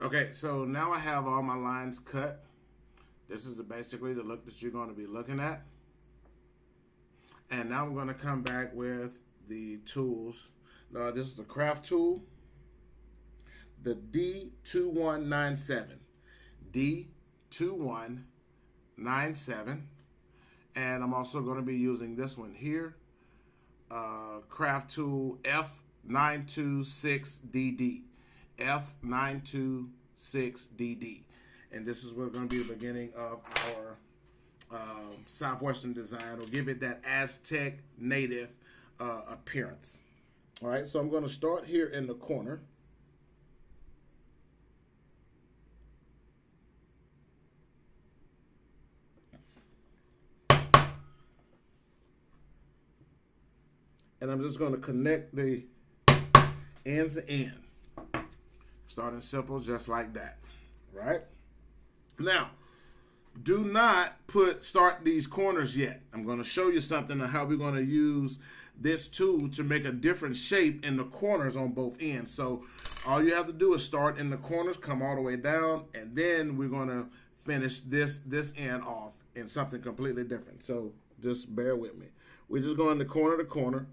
Okay, so now I have all my lines cut. This is basically the look that you're going to be looking at. And now I'm going to come back with the tools. This is the craft tool, the D2197. D2197. And I'm also going to be using this one here, craft tool F926DD. F926DD. And this is what's going to be the beginning of our Southwestern design, or give it that Aztec native appearance. All right, so I'm going to start here in the corner. And I'm just going to connect the ends to end. Starting simple, just like that. Right? Now, do not start these corners yet. I'm going to show you something on how we're going to use this tool to make a different shape in the corners on both ends. So all you have to do is start in the corners, come all the way down, and then we're going to finish this end off in something completely different. So just bear with me. We're just going to corner to corner.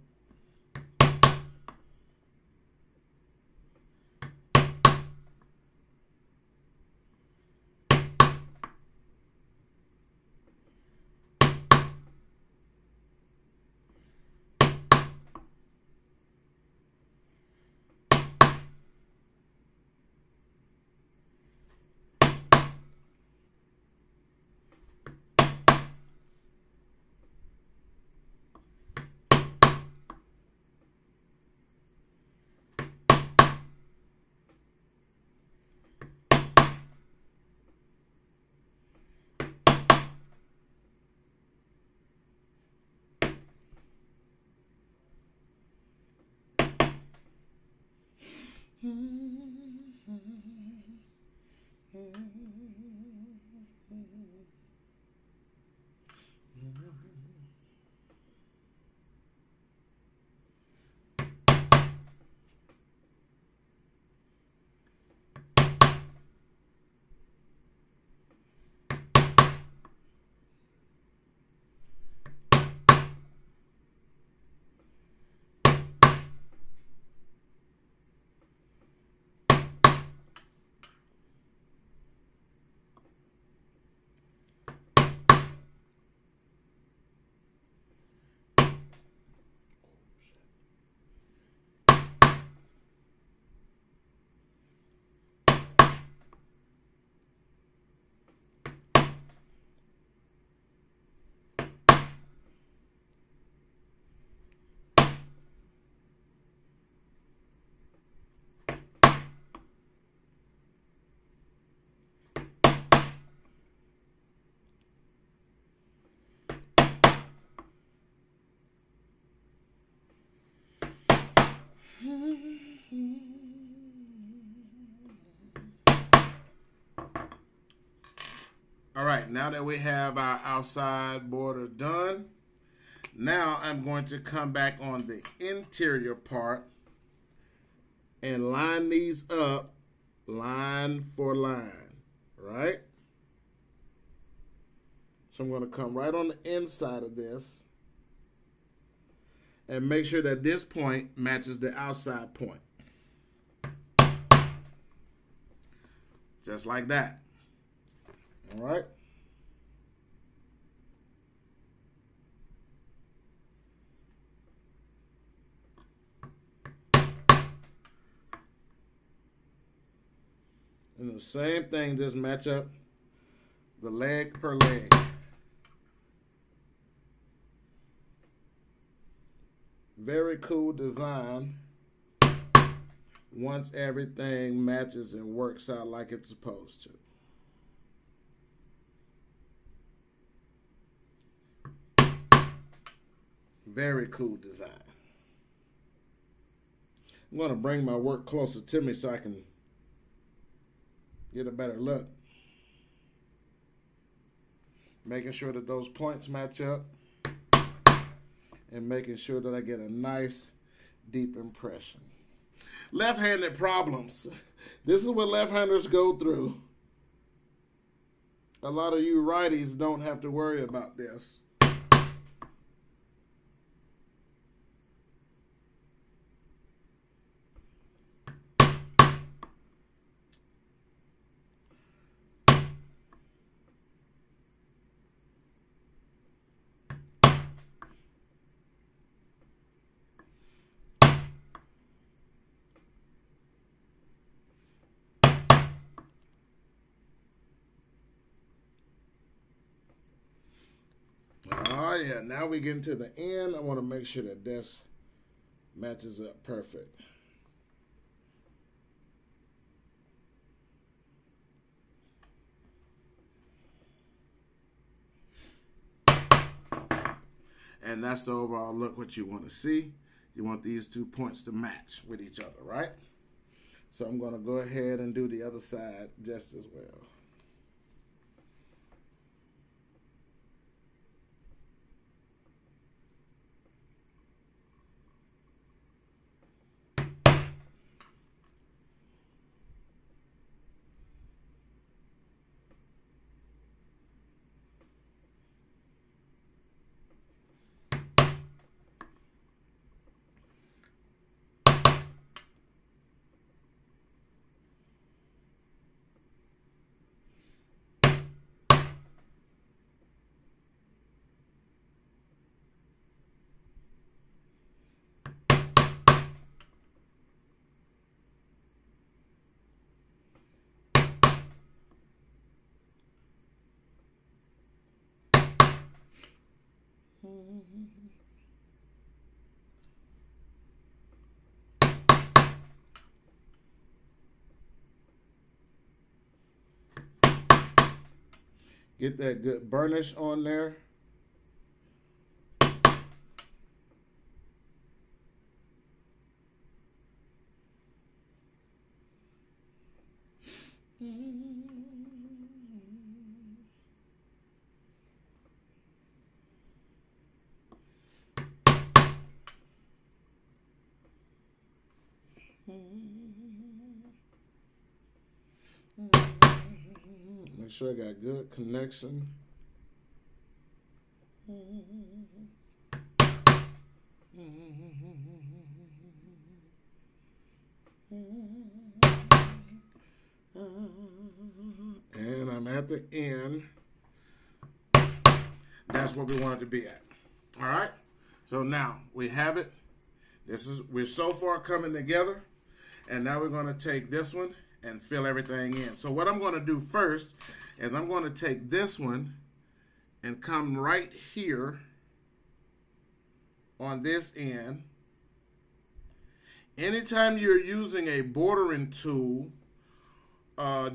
All right, now that we have our outside border done, now I'm going to come back on the interior part and line these up line for line, right? So I'm going to come right on the inside of this and make sure that this point matches the outside point. Just like that. All right. And the same thing, just match up the leg per leg. Very cool design once everything matches and works out like it's supposed to. Very cool design. I'm going to bring my work closer to me so I can get a better look. Making sure that those points match up and making sure that I get a nice deep impression. Left-handed problems. This is what left-handers go through. A lot of you righties don't have to worry about this. Oh yeah, now we get into the end. I want to make sure that this matches up perfect. And that's the overall look what you want to see. You want these 2 points to match with each other, right? So I'm going to go ahead and do the other side just as well. Get that good burnish on there. Make sure I got good connection. And I'm at the end. That's what we want it to be at. All right. So now we have it. We're so far coming together. And now we're going to take this one and fill everything in. So what I'm going to do first is I'm going to take this one and come right here on this end. Anytime you're using a bordering tool,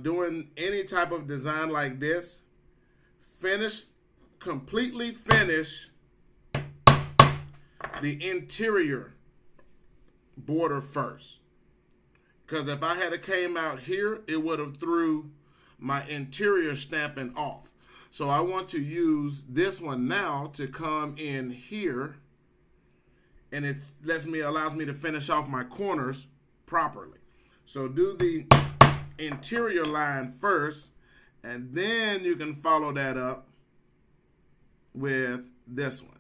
doing any type of design like this, completely finish the interior border first. Because if I had came out here, it would have threw my interior stamping off. So I want to use this one now to come in here, and it allows me to finish off my corners properly. So do the interior line first, and then you can follow that up with this one.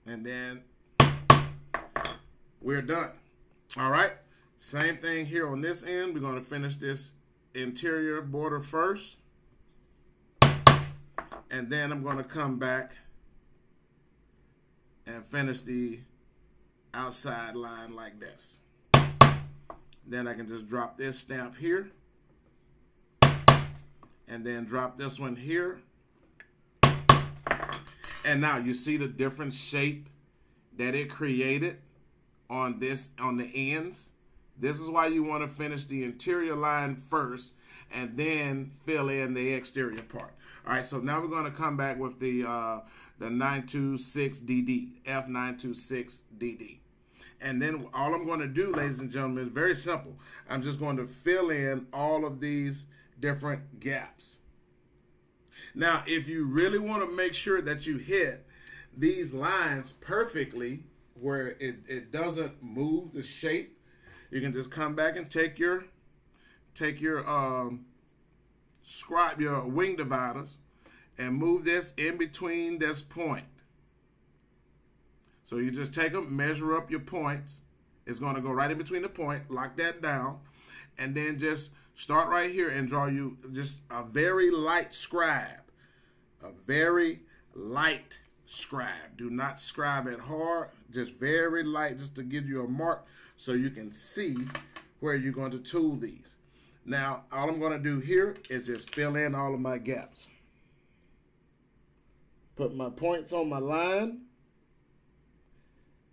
And then we're done. All right. Same thing here on this end. We're going to finish this interior border first. And then I'm going to come back and finish the outside line like this. Then I can just drop this stamp here. And then drop this one here. And now you see the different shape that it created on the ends. This is why you want to finish the interior line first and then fill in the exterior part. All right, so now we're going to come back with the 926DD, F926DD. And then all I'm going to do, ladies and gentlemen, is very simple. I'm just going to fill in all of these different gaps. Now, if you really want to make sure that you hit these lines perfectly where it doesn't move the shape, you can just come back and take your scribe, your wing dividers, and move this in between this point. So you just take them, measure up your points. It's going to go right in between the point, lock that down, and then just start right here and draw you just a very light scribe. A very light scribe. Do not scribe it hard, just very light, just to give you a mark so you can see where you're going to tool these. Now, all I'm going to do here is just fill in all of my gaps. Put my points on my line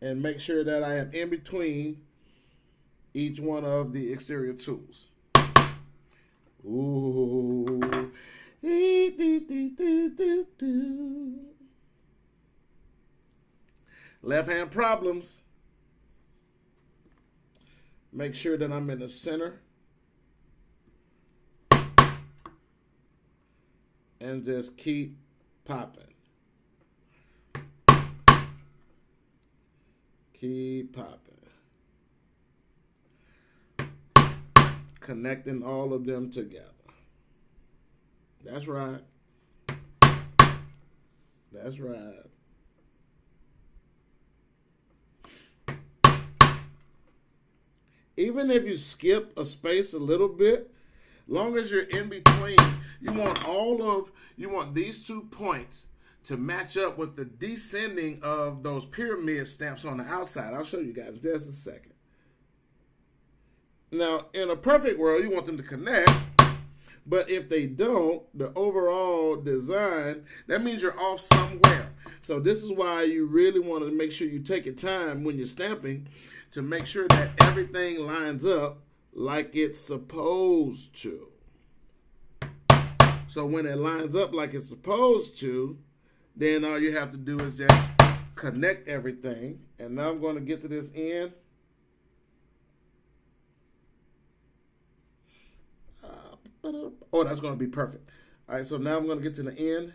and make sure that I am in between each one of the exterior tools. Ooh. Left hand problems. Make sure that I'm in the center. And just keep popping. Keep popping. Connecting all of them together. That's right. That's right. Even if you skip a space a little bit, long as you're in between, you want these 2 points to match up with the descending of those pyramid stamps on the outside. I'll show you guys in just a second. Now, in a perfect world, you want them to connect, but if they don't, the overall design, that means you're off somewhere. So this is why you really want to make sure you take your time when you're stamping to make sure that everything lines up like it's supposed to. So when it lines up like it's supposed to, then all you have to do is just connect everything. And now I'm going to get to this end. Oh, that's going to be perfect. All right, so now I'm going to get to the end,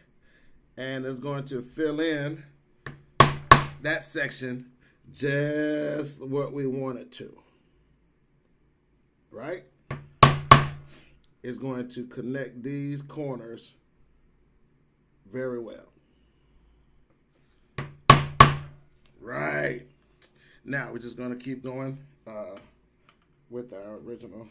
and it's going to fill in that section just what we want it to. Right? It's going to connect these corners very well. Right. Now we're just going to keep going with our original.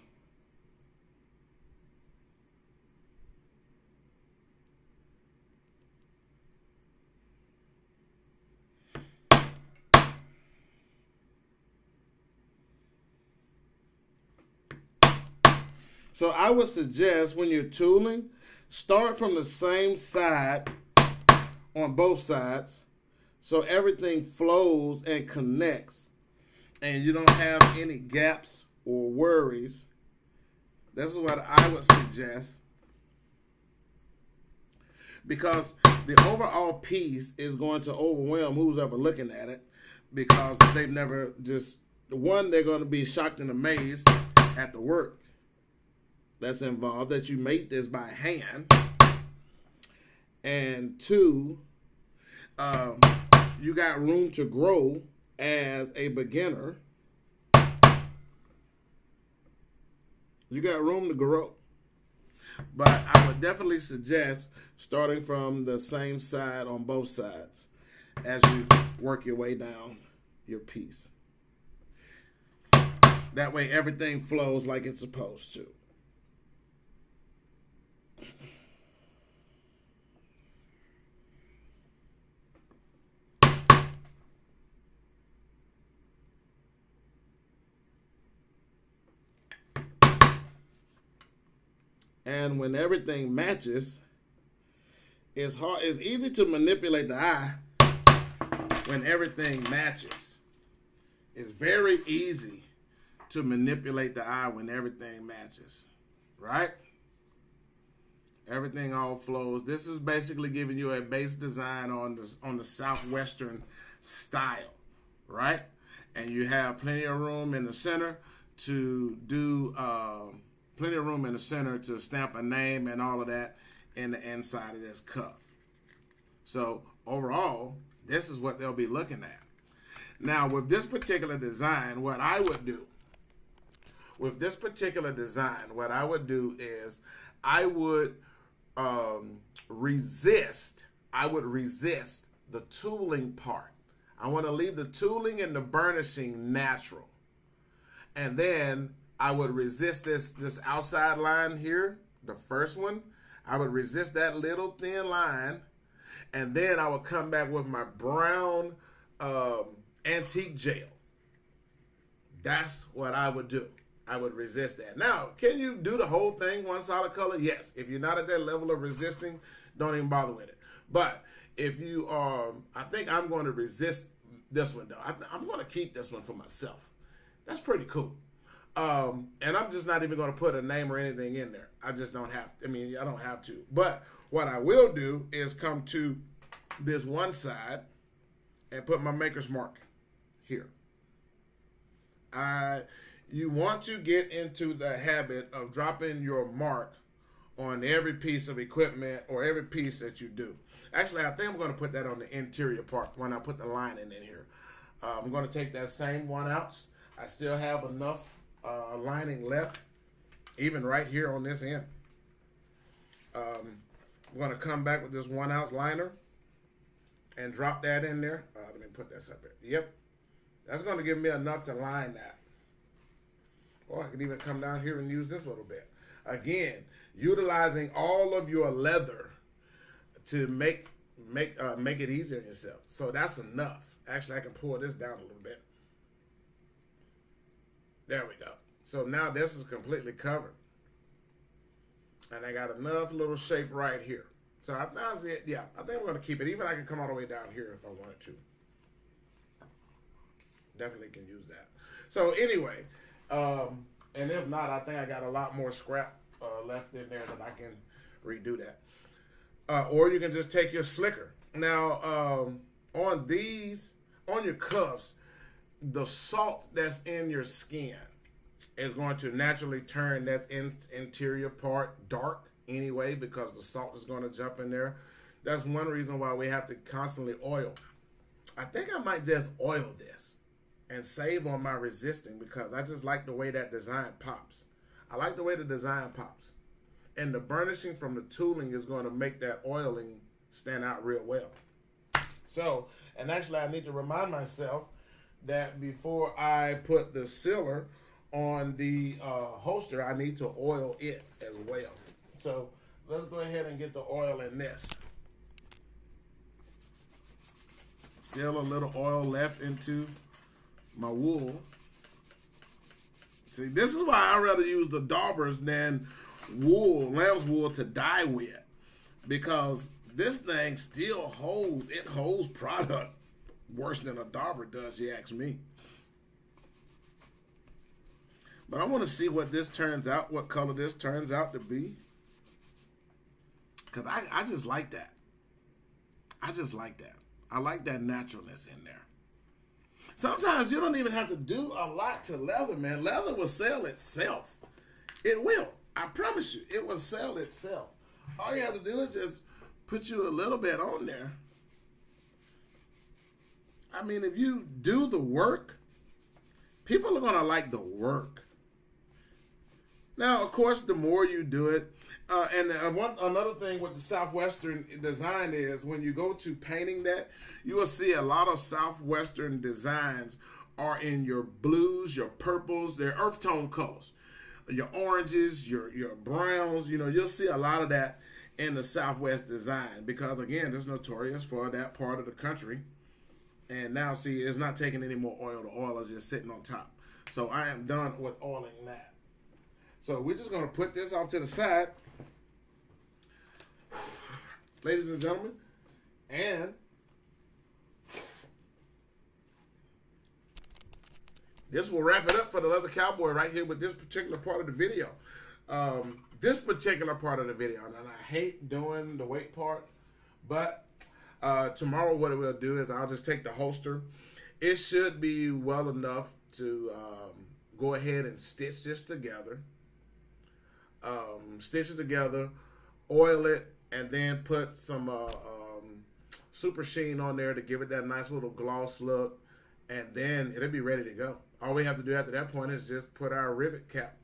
So I would suggest when you're tooling, start from the same side on both sides so everything flows and connects and you don't have any gaps or worries. This is what I would suggest, because the overall piece is going to overwhelm who's ever looking at it, because they've never just, one, they're going to be shocked and amazed at the work that's involved, that you made this by hand, and 2, you got room to grow as a beginner. You got room to grow. But I would definitely suggest starting from the same side on both sides as you work your way down your piece. That way everything flows like it's supposed to. And when everything matches, it's easy to manipulate the eye when everything matches. It's very easy to manipulate the eye when everything matches, right? Everything all flows. This is basically giving you a base design on the Southwestern style, right? And you have plenty of room in the center to do plenty of room in the center to stamp a name and all of that in the inside of this cuff. So overall, This is what they'll be looking at. Now, with this particular design, what I would do, is I would resist the tooling part. I want to leave the tooling and the burnishing natural. And then I would resist this outside line here, the first one. I would resist that little thin line. And then I would come back with my brown antique gel. That's what I would do. I would resist that. Now, can you do the whole thing one solid color? Yes. If you're not at that level of resisting, don't even bother with it. But if you are, I think I'm going to resist this one, though. I'm going to keep this one for myself. That's pretty cool. And I'm just not even going to put a name or anything in there. I just don't have, I don't have to. But what I will do is come to this one side and put my maker's mark here. You want to get into the habit of dropping your mark on every piece of equipment or every piece that you do. Actually, I think I'm going to put that on the interior part when I put the lining in here. I'm going to take that same 1 ounce. I still have enough lining left, even right here on this end. I'm going to come back with this 1 ounce liner and drop that in there. Let me put that separate. Yep. That's going to give me enough to line that. Or I can even come down here and use this a little bit. Again, utilizing all of your leather to make it easier on yourself. So that's enough. Actually, I can pull this down a little bit. There we go. So now this is completely covered. And I got enough little shape right here. So I think I'm going to keep it. Even I can come all the way down here if I wanted to. Definitely can use that. So anyway, and if not, I think I got a lot more scrap left in there that I can redo that. Or you can just take your slicker. Now, on your cuffs, the salt that's in your skin is going to naturally turn that interior part dark anyway, because the salt is going to jump in there. That's one reason why we have to constantly oil. I think I might just oil this and save on my resisting, because I just like the way that design pops. I like the way the design pops. And the burnishing from the tooling is going to make that oiling stand out real well. So, and actually I need to remind myself that before I put the sealer on the holster, I need to oil it as well. So let's go ahead and get the oil in this. Still a little oil left into my wool. See, this is why I rather use the daubers than wool, lamb's wool, to dye with, because this thing still holds. It holds product worse than a dauber does, you ask me. But I want to see what this turns out, what color this turns out to be, because I just like that. I just like that. I like that naturalness in there. Sometimes you don't even have to do a lot to leather, man. Leather will sell itself. It will. I promise you, it will sell itself. All you have to do is just put you a little bit on there. I mean, if you do the work, people are going to like the work. Now, of course, the more you do it, another thing with the Southwestern design is when you go to painting that, you will see a lot of Southwestern designs are in your blues, your purples, they're earth tone colors, your oranges, your browns. You know, you'll see a lot of that in the Southwest design because, again, it's notorious for that part of the country. And now, see, it's not taking any more oil. The oil is just sitting on top. So I am done with oiling that. So we're just going to put this off to the side, ladies and gentlemen, and this will wrap it up for the Leather Cowboy right here with this particular part of the video. This particular part of the video, and I hate doing the weight part, but tomorrow what we'll do is I'll just take the holster. It should be well enough to go ahead and stitch this together. Stitch it together, oil it, and then put some super sheen on there to give it that nice little gloss look, and then it'll be ready to go. All we have to do after that point is just put our rivet cap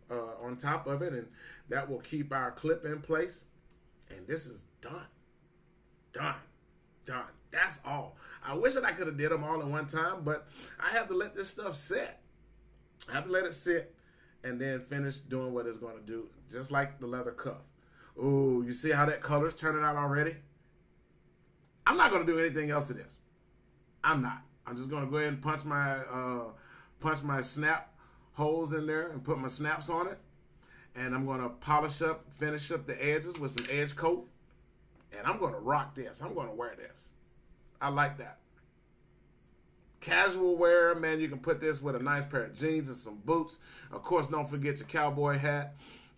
on top of it, and that will keep our clip in place. And this is done. Done. Done. That's all. I wish that I could have did them all in one time, but I have to let this stuff sit. I have to let it sit and then finish doing what it's going to do, just like the leather cuff. Ooh, you see how that color's turning out already? I'm not going to do anything else to this. I'm not. I'm just going to go ahead and punch my snap holes in there and put my snaps on it. And I'm going to polish up, finish up the edges with some edge coat. And I'm going to rock this. I'm going to wear this. I like that. Casual wear, man, you can put this with a nice pair of jeans and some boots. Of course, don't forget your cowboy hat.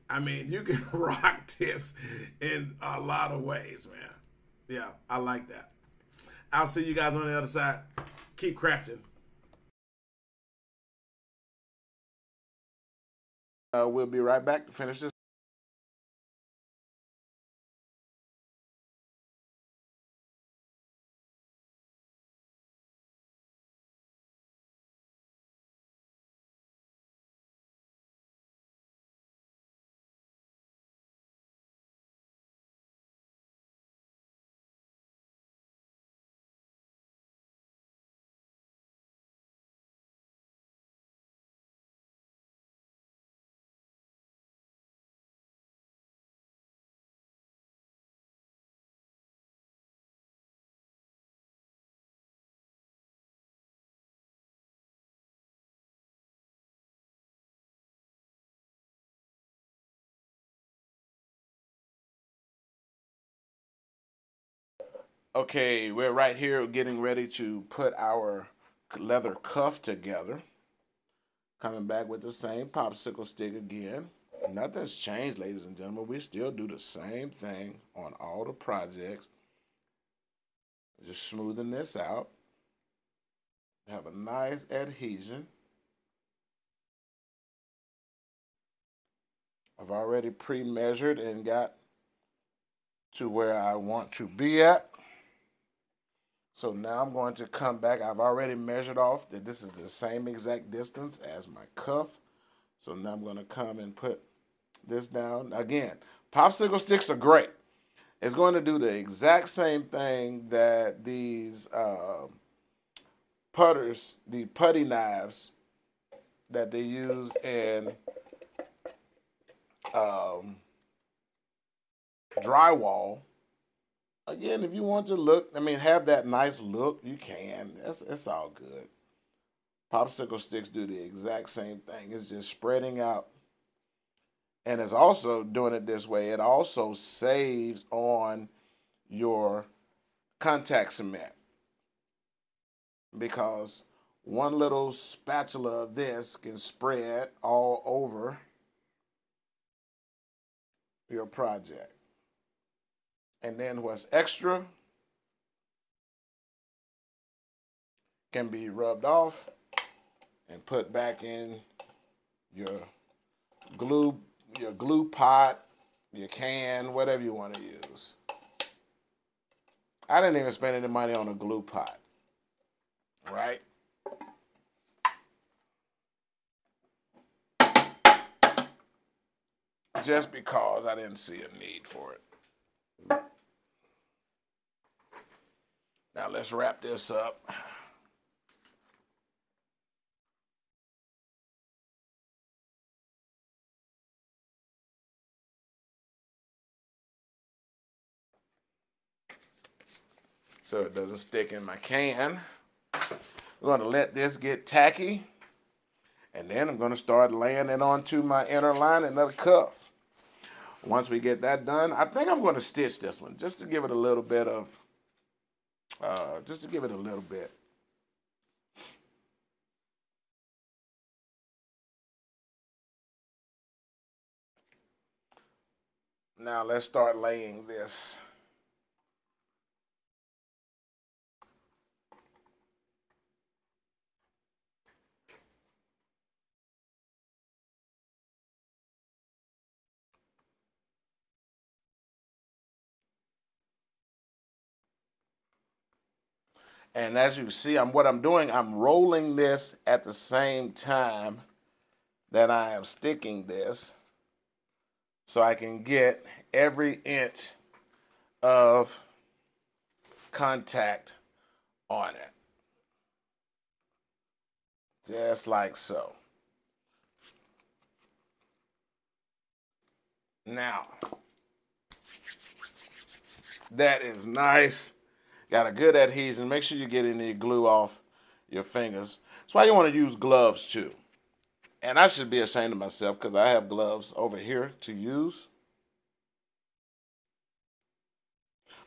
I mean, you can rock this in a lot of ways, man. Yeah, I like that. I'll see you guys on the other side. Keep crafting. We'll be right back to finish this. Okay, we're right here getting ready to put our leather cuff together. Coming back with the same popsicle stick again. Nothing's changed, ladies and gentlemen. We still do the same thing on all the projects. Just smoothing this out. Have a nice adhesion. I've already pre-measured and got to where I want to be at. So now I'm going to come back. I've already measured off that this is the same exact distance as my cuff. So now I'm going to come and put this down. Again, popsicle sticks are great. It's going to do the exact same thing that these putters, the putty knives that they use in drywall. Again, if you want to look, have that nice look, you can. It's all good. Popsicle sticks do the exact same thing. It's just spreading out. And it's also doing it this way. It also saves on your contact cement. Because one little spatula of this can spread all over your project. And then what's extra can be rubbed off and put back in your glue pot, your can, whatever you want to use. I didn't even spend any money on a glue pot, right? Just because I didn't see a need for it. Now let's wrap this up. So it doesn't stick in my can. We're going to let this get tacky. And then I'm going to start laying it onto my inner lining of the cuff. Once we get that done, I think I'm going to stitch this one just to give it a little bit of, Now let's start laying this. And as you see, what I'm doing, I'm rolling this at the same time that I am sticking this, so I can get every inch of contact on it. Just like so. Now, that is nice. Got a good adhesion. Make sure you get any glue off your fingers. That's why you want to use gloves too. And I should be ashamed of myself because I have gloves over here to use.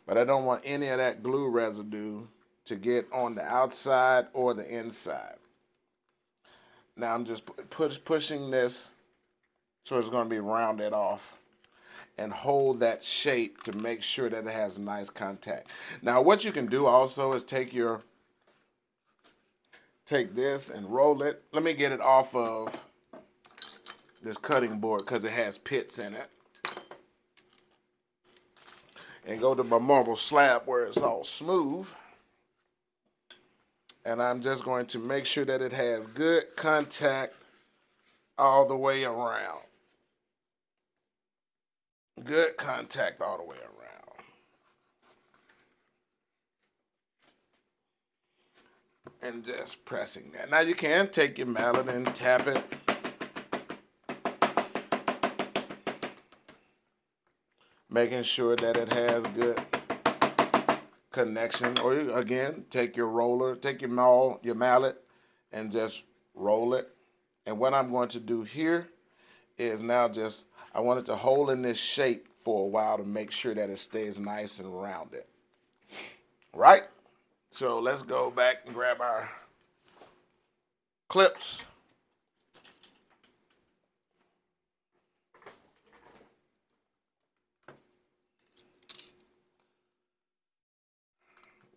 But I don't want any of that glue residue to get on the outside or the inside. Now I'm just pushing this so it's going to be rounded off, and hold that shape to make sure that it has nice contact. Now what you can do also is take this and roll it. Let me get it off of this cutting board because it has pits in it. And go to my marble slab where it's all smooth. And I'm just going to make sure that it has good contact all the way around. Good contact all the way around. And just pressing that. Now you can take your mallet and tap it. Making sure that it has good connection. Or you, again, take your roller, take your mallet and just roll it. And what I'm going to do here is now just, I want it to hold in this shape for a while to make sure that it stays nice and rounded. Right? So let's go back and grab our clips.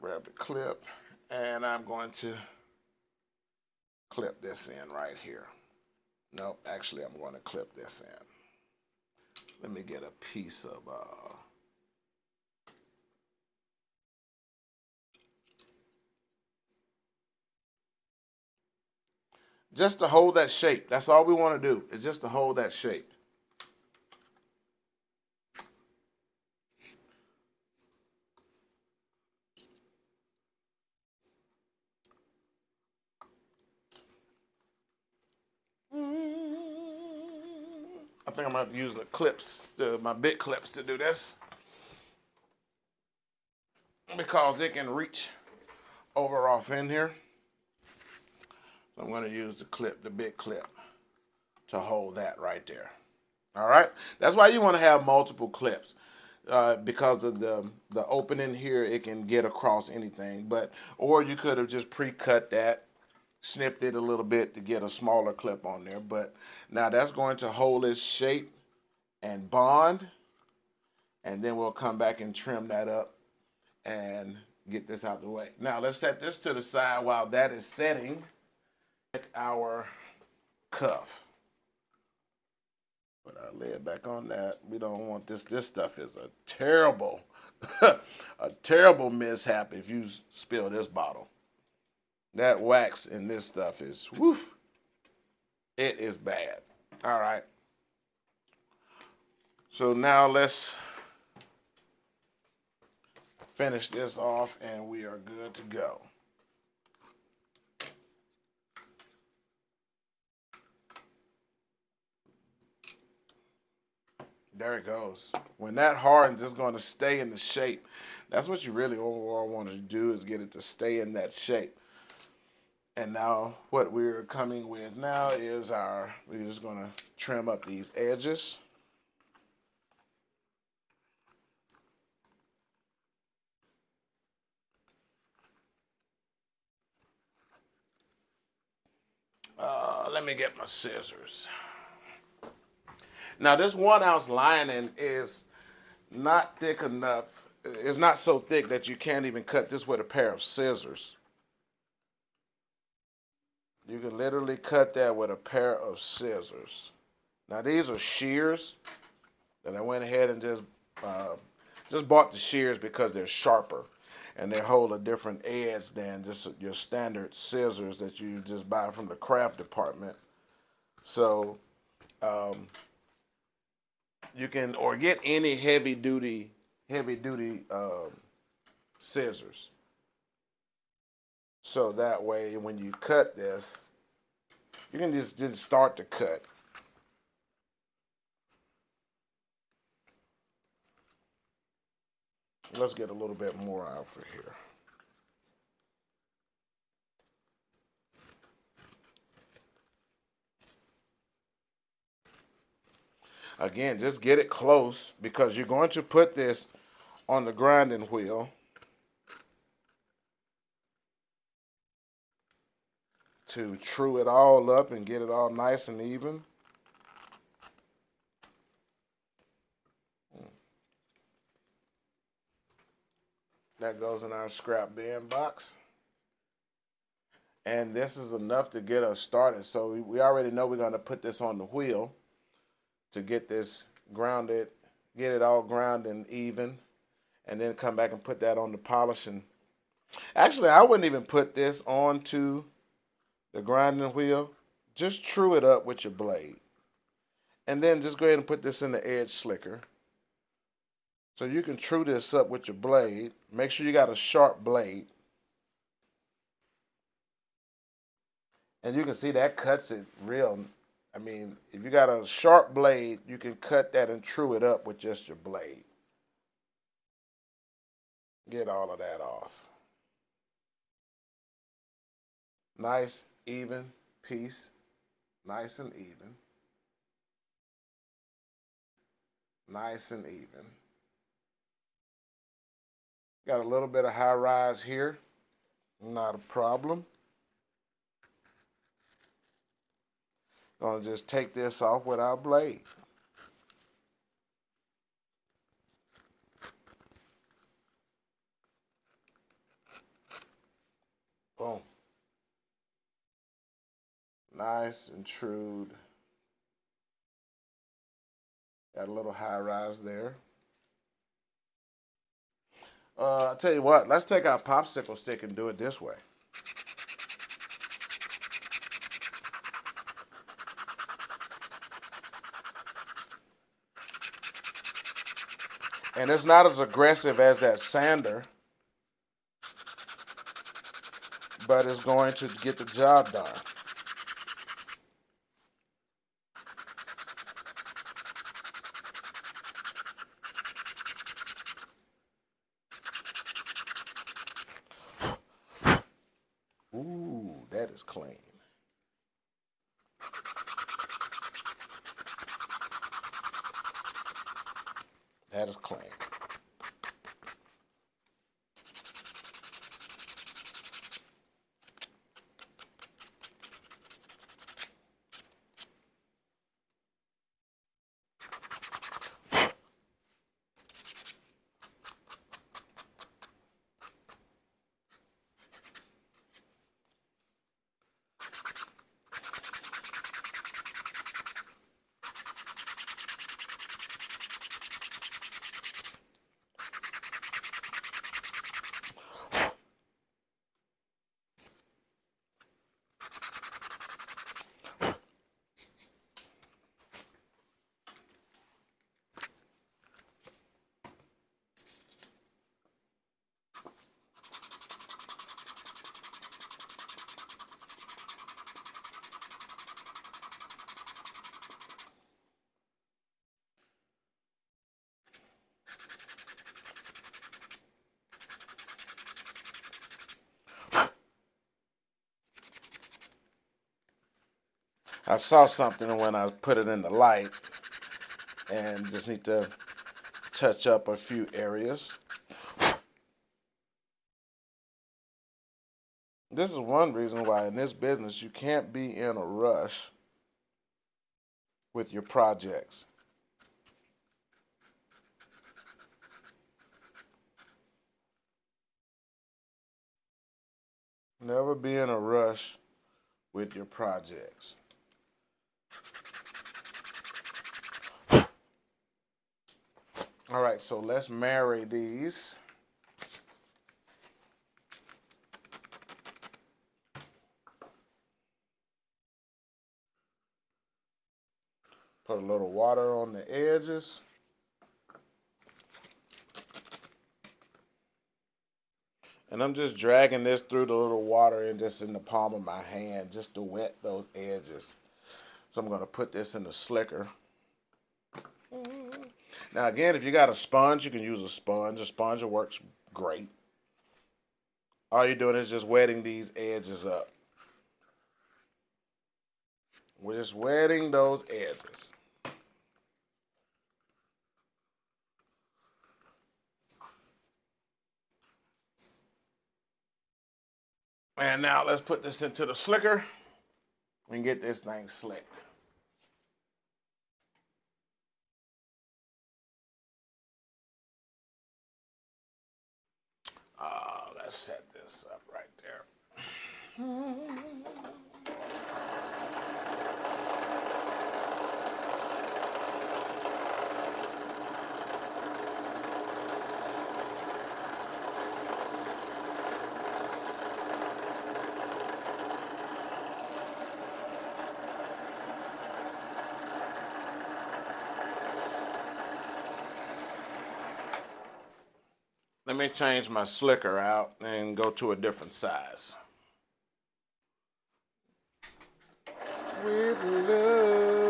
Grab the clip, and I'm going to clip this in right here. Nope, actually I'm going to clip this in. Let me get a piece of just to hold that shape. That's all we want to do, is just to hold that shape. I think I'm going to have to use the clips, my big clips, to do this, because it can reach over off in here. So I'm going to use the clip, the big clip, to hold that right there. All right? That's why you want to have multiple clips, because of the opening here, it can get across anything. Or you could have just pre-cut that, snipped it a little bit to get a smaller clip on there. But now that's going to hold its shape and bond, and then we'll come back and trim that up and get this out of the way. Now let's set this to the side while that is setting. Our cuff. Put our lid back on that. We don't want this. This stuff is a terrible, a terrible mishap if you spill this bottle. That wax in this stuff is, whew, it is bad. All right. So now let's finish this off and we are good to go. There it goes. When that hardens, it's going to stay in the shape. That's what you really overall want to do, is get it to stay in that shape. And now what we're coming with now is we're just going to trim up these edges. Let me get my scissors. Now this 1 ounce lining is not thick enough. It's not so thick that you can't even cut this with a pair of scissors. You can literally cut that with a pair of scissors. Now these are shears that I went ahead and just bought the shears because they're sharper. and they hold a different edge than just your standard scissors that you just buy from the craft department. So you can, or get any heavy duty scissors. So that way, when you cut this, you can just start to cut. Let's get a little bit more out for here. Again, just get it close because you're going to put this on the grinding wheel to true it all up and get it all nice and even. That goes in our scrap bin box. And this is enough to get us started. So we already know we're going to put this on the wheel to get this grounded, get it all ground and even, and then come back and put that on the polishing. Actually, I wouldn't even put this onto the grinding wheel. Just true it up with your blade. And then just go ahead and put this in the edge slicker. So you can true this up with your blade. Make sure you got a sharp blade. And you can see that cuts it real. I mean, if you got a sharp blade, you can cut that and true it up with just your blade. Get all of that off. Nice, even piece. Nice and even. Nice and even. Got a little bit of high rise here. Not a problem. Gonna just take this off with our blade. Boom. Nice and true. Got a little high rise there. I'll tell you what, let's take our popsicle stick and do it this way. And it's not as aggressive as that sander, but it's going to get the job done. Ooh, that is clean. That is clean. I saw something when I put it in the light and just need to touch up a few areas. This is one reason why in this business you can't be in a rush with your projects. Never be in a rush with your projects. All right, so let's marry these. Put a little water on the edges. And I'm just dragging this through the little water and just in the palm of my hand just to wet those edges. So I'm going to put this in the slicker. Now again, if you got a sponge, you can use a sponge. A sponge works great. All you're doing is just wetting these edges up. We're just wetting those edges. And now let's put this into the slicker and get this thing slicked. Let's set this up right there. Let me change my slicker out and go to a different size. With love.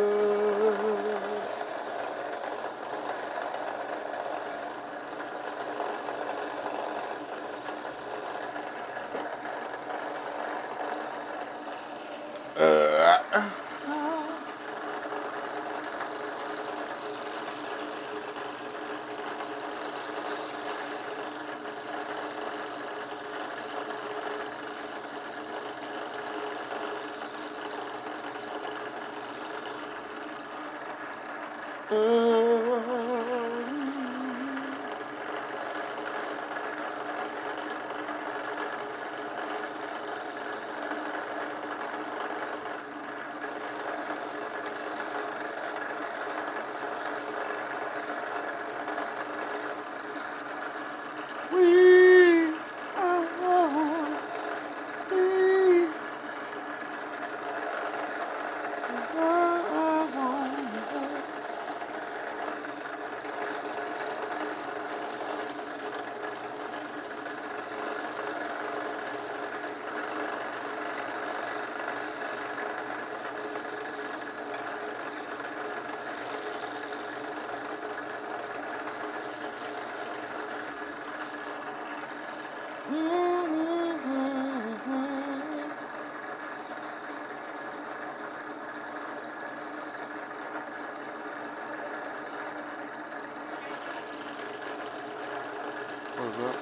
What's up?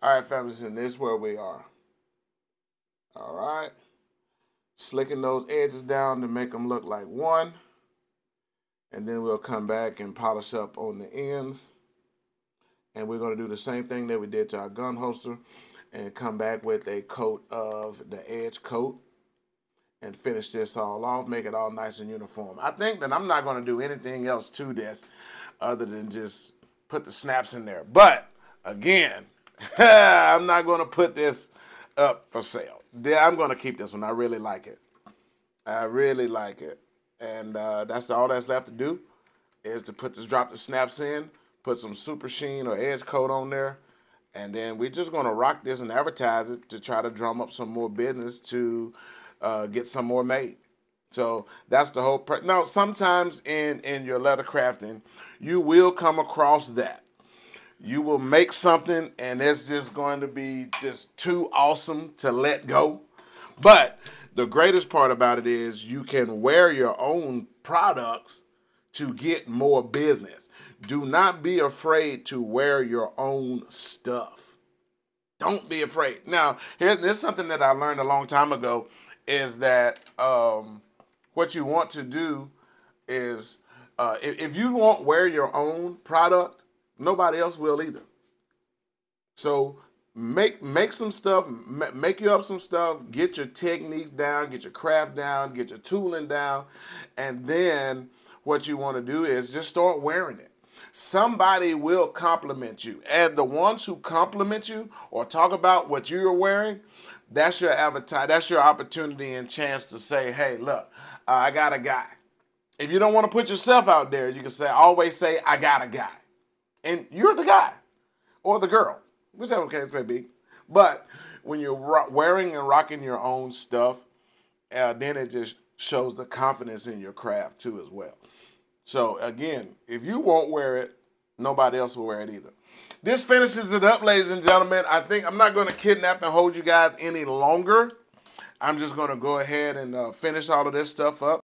All right, families, and this is where we are. All right. Slicking those edges down to make them look like one. And then we'll come back and polish up on the ends. And we're going to do the same thing that we did to our gun holster and come back with a coat of the edge coat and finish this all off, make it all nice and uniform. I think that I'm not going to do anything else to this other than just put the snaps in there. But, again, I'm not going to put this up for sale. I'm going to keep this one. I really like it. I really like it. And that's all that's left to do is to drop the snaps in, put some super sheen or edge coat on there, and then we're just going to rock this and advertise it to try to drum up some more business to get some more made. So that's the whole now, sometimes in your leather crafting, you will come across that. You will make something and it's just going to be just too awesome to let go. But the greatest part about it is you can wear your own products to get more business. Do not be afraid to wear your own stuff. Don't be afraid. Now, here's something that I learned a long time ago is that what you want to do is if you won't wear your own product, nobody else will either. So make some stuff, make you up some stuff, get your techniques down, get your craft down, get your tooling down, and then what you want to do is just start wearing it. Somebody will compliment you, and the ones who compliment you or talk about what you're wearing, that's your avatar, that's your opportunity and chance to say, hey, look, I got a guy. If you don't want to put yourself out there, you can always say, I got a guy. And you're the guy or the girl, whichever case may be. But when you're wearing and rocking your own stuff, then it just shows the confidence in your craft too as well. So again, if you won't wear it, nobody else will wear it either. This finishes it up, ladies and gentlemen. I think I'm not going to kidnap and hold you guys any longer. I'm just going to go ahead and finish all of this stuff up.